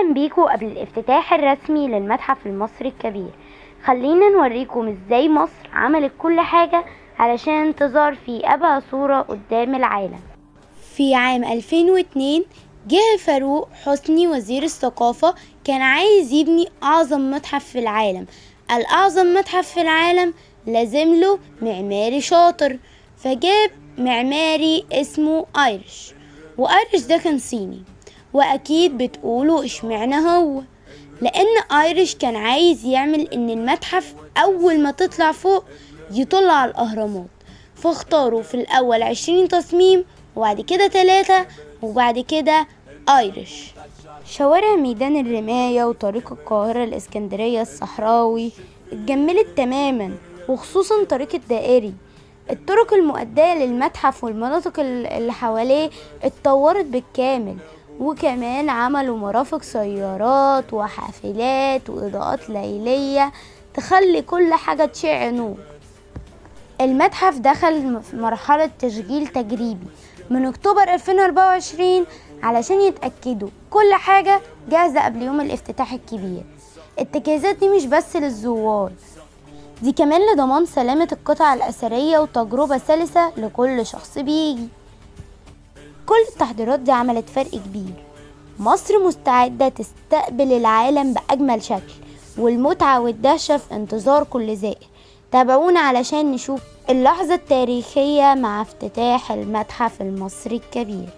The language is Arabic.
أهلا بيكم قبل الافتتاح الرسمي للمتحف المصري الكبير. خلينا نوريكم ازاي مصر عملت كل حاجة علشان تظهر في أبهى صورة قدام العالم. في عام 2002 جه فاروق حسني وزير الثقافة، كان عايز يبني أعظم متحف في العالم. الأعظم متحف في العالم لازم له معماري شاطر، فجاب معماري اسمه ايرش، وايرش ده كان صيني. واكيد بتقولوا اشمعنى هو؟ لان ايرش كان عايز يعمل ان المتحف اول ما تطلع فوق يطل على الاهرامات، فاختاروا في الاول 20 تصميم وبعد كده 3 وبعد كده ايرش. شوارع ميدان الرماية وطريق القاهرة الاسكندرية الصحراوي اتجملت تماما، وخصوصا طريق الدائري. الطرق المؤدية للمتحف والمناطق اللي حواليه اتطورت بالكامل، وكمان عملوا مرافق سيارات وحافلات وإضاءات ليلية تخلي كل حاجة تشع نور. المتحف دخل في مرحلة تشغيل تجريبي من أكتوبر 2024 علشان يتأكدوا كل حاجة جاهزة قبل يوم الافتتاح الكبير. التجهيزات دي مش بس للزوار، دي كمان لضمان سلامة القطع الأثرية وتجربة سلسة لكل شخص بيجي. كل التحضيرات دي عملت فرق كبير. مصر مستعدة تستقبل العالم بأجمل شكل، والمتعة والدهشة في انتظار كل زائر. تابعونا علشان نشوف اللحظة التاريخية مع افتتاح المتحف المصري الكبير.